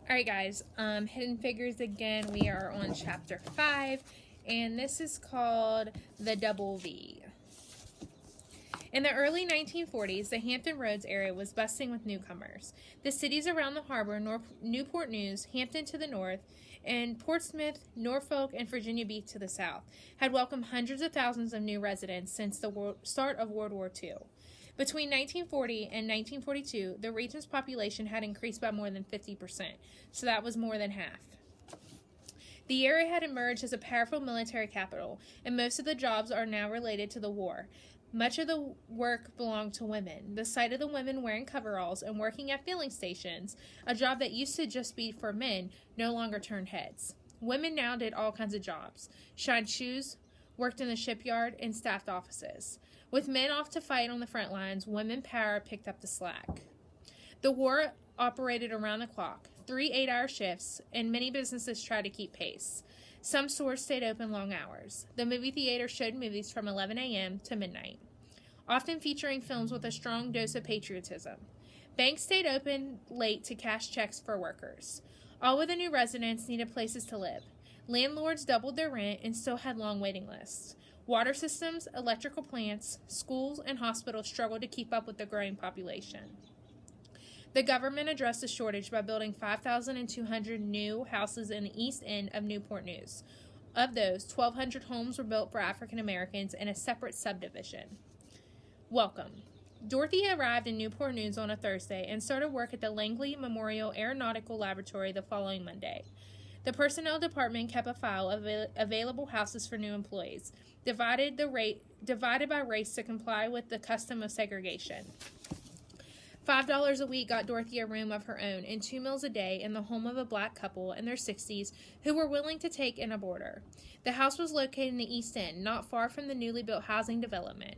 Alright guys, Hidden Figures again. We are on chapter 5, and this is called The Double V. In the early 1940s, the Hampton Roads area was bustling with newcomers. The cities around the harbor, Newport News, Hampton to the north, and Portsmouth, Norfolk, and Virginia Beach to the south, had welcomed hundreds of thousands of new residents since the start of World War II. Between 1940 and 1942, the region's population had increased by more than 50%, so that was more than half. The area had emerged as a powerful military capital, and most of the jobs are now related to the war. Much of the work belonged to women. The sight of the women wearing coveralls and working at filling stations, a job that used to just be for men, no longer turned heads. Women now did all kinds of jobs: shined shoes, worked in the shipyard, and staffed offices. With men off to fight on the front lines, women power picked up the slack. The war operated around the clock, 3 8-hour shifts, and many businesses tried to keep pace. Some stores stayed open long hours. The movie theater showed movies from 11 a.m. to midnight, often featuring films with a strong dose of patriotism. Banks stayed open late to cash checks for workers. All of the new residents needed places to live. Landlords doubled their rent and still had long waiting lists. Water systems, electrical plants, schools, and hospitals struggled to keep up with the growing population. The government addressed the shortage by building 5,200 new houses in the east end of Newport News. Of those, 1,200 homes were built for African Americans in a separate subdivision. Welcome. Dorothy arrived in Newport News on a Thursday and started work at the Langley Memorial Aeronautical Laboratory the following Monday. The personnel department kept a file of available houses for new employees, divided by race to comply with the custom of segregation. $5 a week got Dorothy a room of her own and 2 meals a day in the home of a black couple in their 60s who were willing to take in a boarder. The house was located in the East End, not far from the newly built housing development.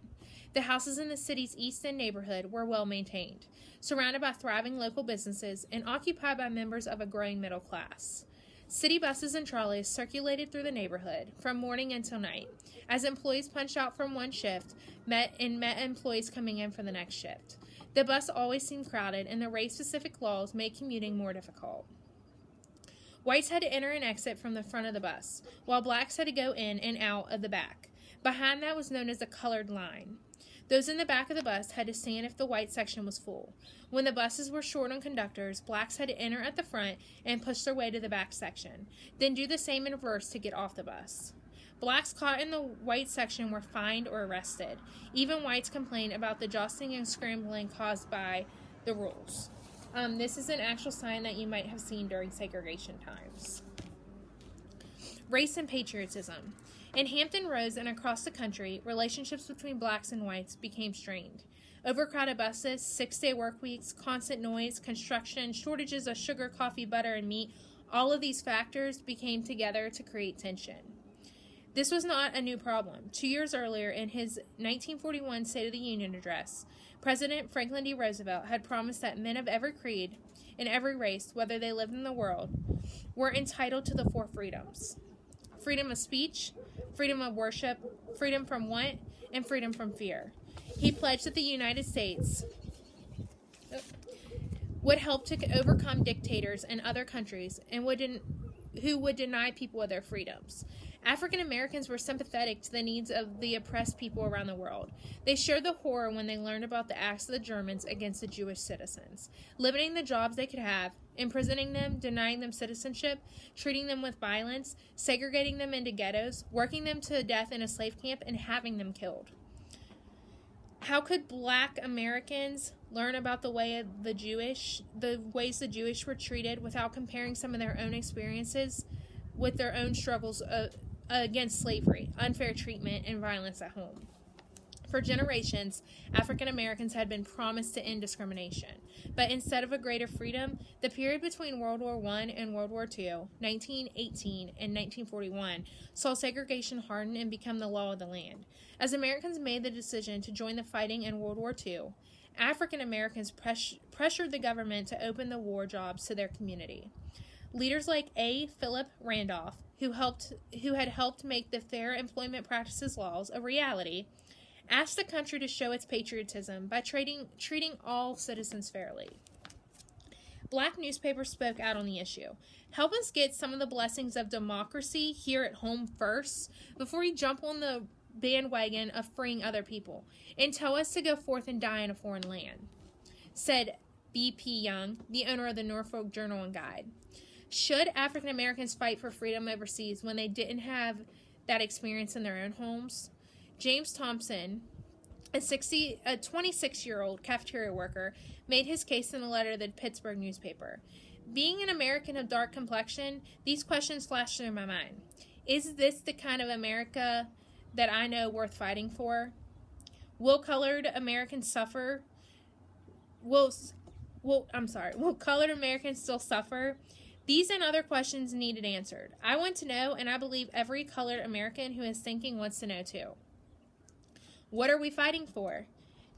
The houses in the city's East End neighborhood were well maintained, surrounded by thriving local businesses, and occupied by members of a growing middle class. City buses and trolleys circulated through the neighborhood from morning until night, as employees punched out from one shift met employees coming in for the next shift. The bus always seemed crowded, and the race-specific laws made commuting more difficult. Whites had to enter and exit from the front of the bus, while blacks had to go in and out of the back. Behind that was known as the colored line. Those in the back of the bus had to stand if the white section was full. When the buses were short on conductors, blacks had to enter at the front and push their way to the back section, then do the same in reverse to get off the bus. Blacks caught in the white section were fined or arrested. Even whites complained about the jostling and scrambling caused by the rules. This is an actual sign that you might have seen during segregation times. Race and patriotism. In Hampton Roads and across the country, relationships between blacks and whites became strained. Overcrowded buses, 6-day work weeks, constant noise, construction, shortages of sugar, coffee, butter, and meat, all of these factors became together to create tension. This was not a new problem. 2 years earlier, in his 1941 State of the Union address, President Franklin D. Roosevelt had promised that men of every creed and every race, whether they lived in the world, were entitled to the 4 freedoms: freedom of speech, freedom of worship, freedom from want, and freedom from fear. He pledged that the United States would help to overcome dictators in other countries and who would deny people of their freedoms. African Americans were sympathetic to the needs of the oppressed people around the world. They shared the horror when they learned about the acts of the Germans against the Jewish citizens, limiting the jobs they could have, imprisoning them, denying them citizenship, treating them with violence, segregating them into ghettos, working them to death in a slave camp, and having them killed. How could black Americans learn about the ways the Jewish were treated without comparing some of their own experiences with their own struggles against slavery, unfair treatment, and violence at home? For generations, African Americans had been promised to end discrimination, but instead of a greater freedom, the period between World War I and World War II, 1918 and 1941, saw segregation harden and become the law of the land. As Americans made the decision to join the fighting in World War II, African Americans pressured the government to open the war jobs to their community. Leaders like A. Philip Randolph, who had helped make the Fair Employment Practices laws a reality, asked the country to show its patriotism by treating all citizens fairly. Black newspapers spoke out on the issue. Help us get some of the blessings of democracy here at home first before you jump on the bandwagon of freeing other people, and tell us to go forth and die in a foreign land, said B.P. Young, the owner of the Norfolk Journal and Guide. Should African Americans fight for freedom overseas when they didn't have that experience in their own homes? James Thompson, a 26-year-old cafeteria worker, made his case in a letter to the Pittsburgh newspaper. Being an American of dark complexion, these questions flashed through my mind. Is this the kind of America that I know worth fighting for? Will colored Americans suffer? Will colored Americans still suffer? These and other questions needed answered. I want to know, and I believe every colored American who is thinking wants to know too. What are we fighting for?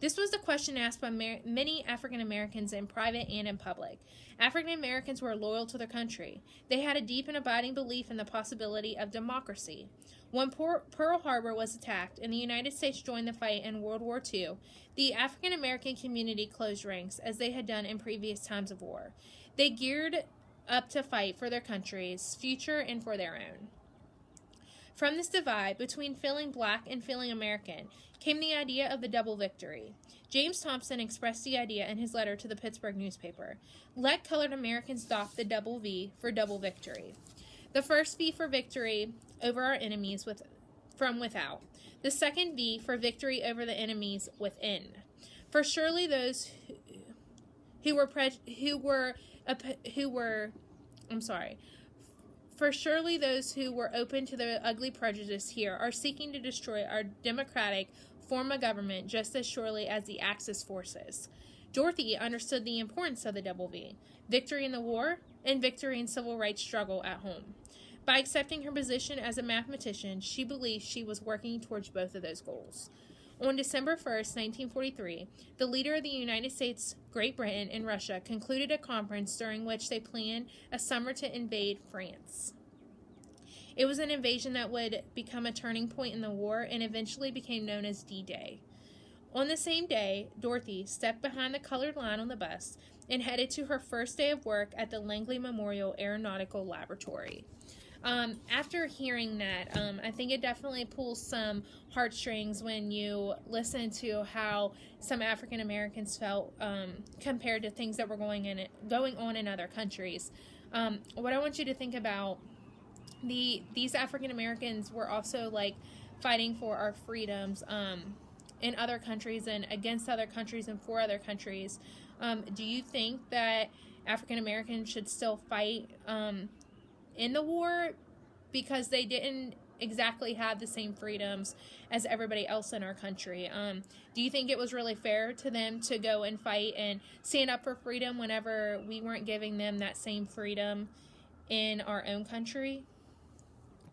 This was the question asked by many African Americans in private and in public. African Americans were loyal to their country. They had a deep and abiding belief in the possibility of democracy. When Pearl Harbor was attacked and the United States joined the fight in World War II, the African American community closed ranks as they had done in previous times of war. They geared up to fight for their country's future and for their own. From this divide between feeling black and feeling American came the idea of the double victory. James Thompson expressed the idea in his letter to the Pittsburgh newspaper. Let colored Americans doff the double V for double victory. The first V for victory over our enemies from without. The second V for victory over the enemies within. For surely those For surely those who were open to the ugly prejudice here are seeking to destroy our democratic form of government just as surely as the Axis forces. Dorothy understood the importance of the double V, victory in the war and victory in civil rights struggle at home. By accepting her position as a mathematician, she believed she was working towards both of those goals. On December 1st, 1943, the leader of the United States, Great Britain, and Russia concluded a conference during which they planned a summer to invade France. It was an invasion that would become a turning point in the war and eventually became known as D-Day. On the same day, Dorothy stepped behind the colored line on the bus and headed to her first day of work at the Langley Memorial Aeronautical Laboratory. After hearing that, I think it definitely pulls some heartstrings when you listen to how some African Americans felt compared to things that were going on in other countries. What I want you to think about, these African Americans were also like fighting for our freedoms in other countries and against other countries and for other countries. Do you think that African Americans should still fight in the war because they didn't exactly have the same freedoms as everybody else in our country? Do you think it was really fair to them to go and fight and stand up for freedom whenever we weren't giving them that same freedom in our own country?